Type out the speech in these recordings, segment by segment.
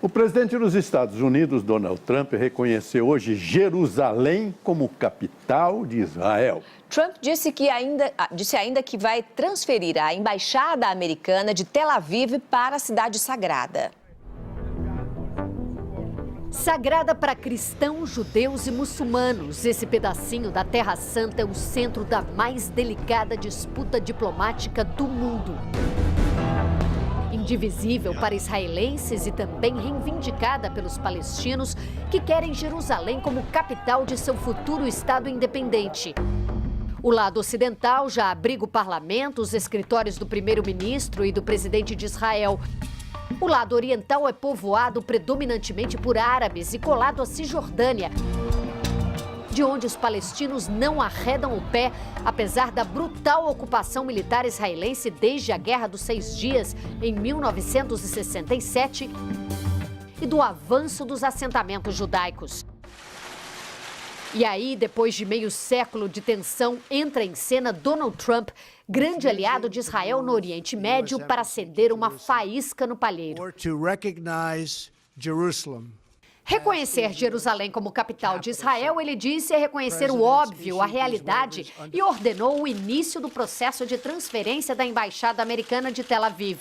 O presidente dos Estados Unidos, Donald Trump, reconheceu hoje Jerusalém como capital de Israel. Trump disse ainda que vai transferir a embaixada americana de Tel Aviv para a cidade sagrada. Sagrada para cristãos, judeus e muçulmanos, esse pedacinho da Terra Santa é o centro da mais delicada disputa diplomática do mundo. Indivisível para israelenses e também reivindicada pelos palestinos que querem Jerusalém como capital de seu futuro Estado independente. O lado ocidental já abriga o parlamento, os escritórios do primeiro-ministro e do presidente de Israel. O lado oriental é povoado predominantemente por árabes e colado à Cisjordânia, de onde os palestinos não arredam o pé, apesar da brutal ocupação militar israelense desde a Guerra dos 6 Dias, em 1967, e do avanço dos assentamentos judaicos. E aí, depois de meio século de tensão, entra em cena Donald Trump, grande aliado de Israel no Oriente Médio, para acender uma faísca no palheiro. Reconhecer Jerusalém como capital de Israel, ele disse, é reconhecer o óbvio, a realidade, e ordenou o início do processo de transferência da embaixada americana de Tel Aviv.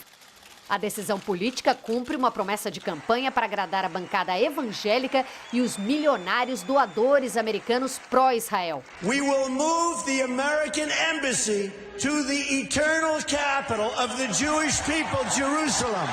A decisão política cumpre uma promessa de campanha para agradar a bancada evangélica e os milionários doadores americanos pró-Israel. We will move the American embassy to the eternal capital of the Jewish people, Jerusalem.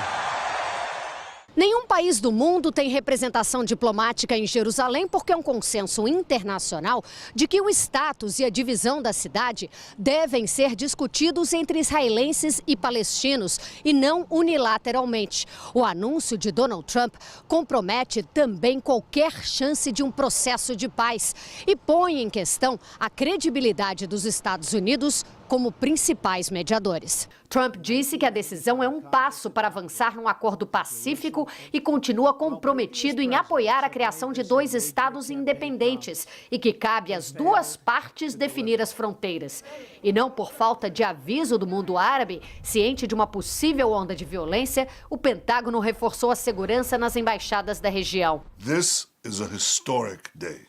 Nenhum país do mundo tem representação diplomática em Jerusalém porque é um consenso internacional de que o status e a divisão da cidade devem ser discutidos entre israelenses e palestinos e não unilateralmente. O anúncio de Donald Trump compromete também qualquer chance de um processo de paz e põe em questão a credibilidade dos Estados Unidos como principais mediadores. Trump disse que a decisão é um passo para avançar num acordo pacífico e continua comprometido em apoiar a criação de 2 estados independentes e que cabe às duas partes definir as fronteiras. E não por falta de aviso do mundo árabe, ciente de uma possível onda de violência, o Pentágono reforçou a segurança nas embaixadas da região. This is a historic day.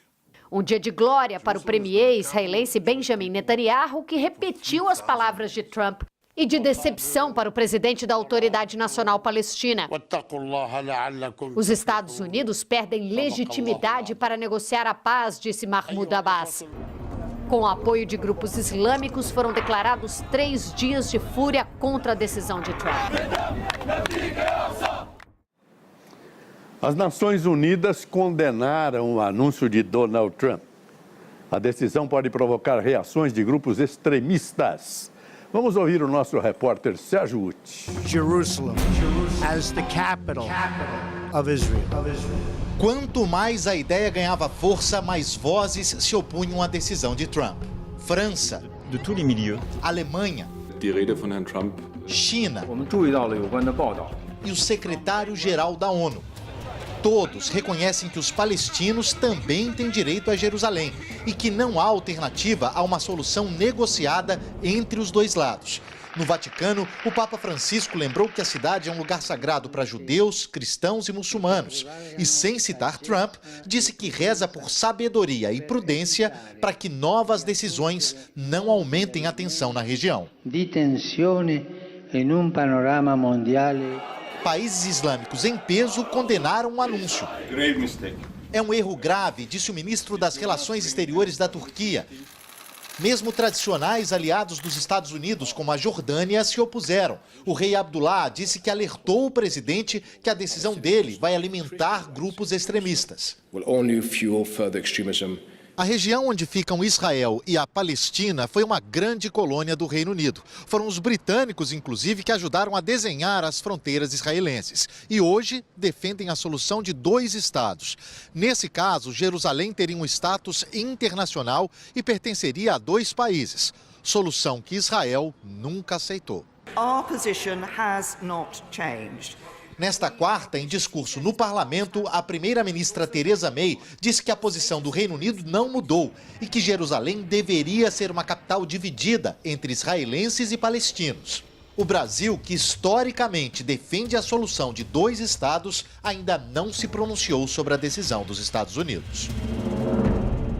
Um dia de glória para o premier israelense Benjamin Netanyahu, que repetiu as palavras de Trump, e de decepção para o presidente da Autoridade Nacional Palestina. Os Estados Unidos perdem legitimidade para negociar a paz, disse Mahmoud Abbas. Com o apoio de grupos islâmicos, foram declarados 3 dias de fúria contra a decisão de Trump. As Nações Unidas condenaram o anúncio de Donald Trump. A decisão pode provocar reações de grupos extremistas. Vamos ouvir o nosso repórter Sérgio Uti. Jerusalem as the capital of Israel. Quanto mais a ideia ganhava força, mais vozes se opunham à decisão de Trump. França, de tous les milieux. Alemanha, Die Rede von Herrn Trump. China e o secretário-geral da ONU. Todos reconhecem que os palestinos também têm direito a Jerusalém e que não há alternativa a uma solução negociada entre os dois lados. No Vaticano, o Papa Francisco lembrou que a cidade é um lugar sagrado para judeus, cristãos e muçulmanos. E, sem citar Trump, disse que reza por sabedoria e prudência para que novas decisões não aumentem a tensão na região. Di tensione in un panorama mondiale. Países islâmicos em peso condenaram o anúncio. É um erro grave, disse o ministro das Relações Exteriores da Turquia. Mesmo tradicionais aliados dos Estados Unidos, como a Jordânia, se opuseram. O rei Abdullah disse que alertou o presidente que a decisão dele vai alimentar grupos extremistas. A região onde ficam Israel e a Palestina foi uma grande colônia do Reino Unido. Foram os britânicos, inclusive, que ajudaram a desenhar as fronteiras israelenses. E hoje defendem a solução de 2 estados. Nesse caso, Jerusalém teria um status internacional e pertenceria a 2 países. Solução que Israel nunca aceitou. Our position has not changed. Nesta quarta, em discurso no parlamento, a primeira-ministra Theresa May disse que a posição do Reino Unido não mudou e que Jerusalém deveria ser uma capital dividida entre israelenses e palestinos. O Brasil, que historicamente defende a solução de 2 estados, ainda não se pronunciou sobre a decisão dos Estados Unidos.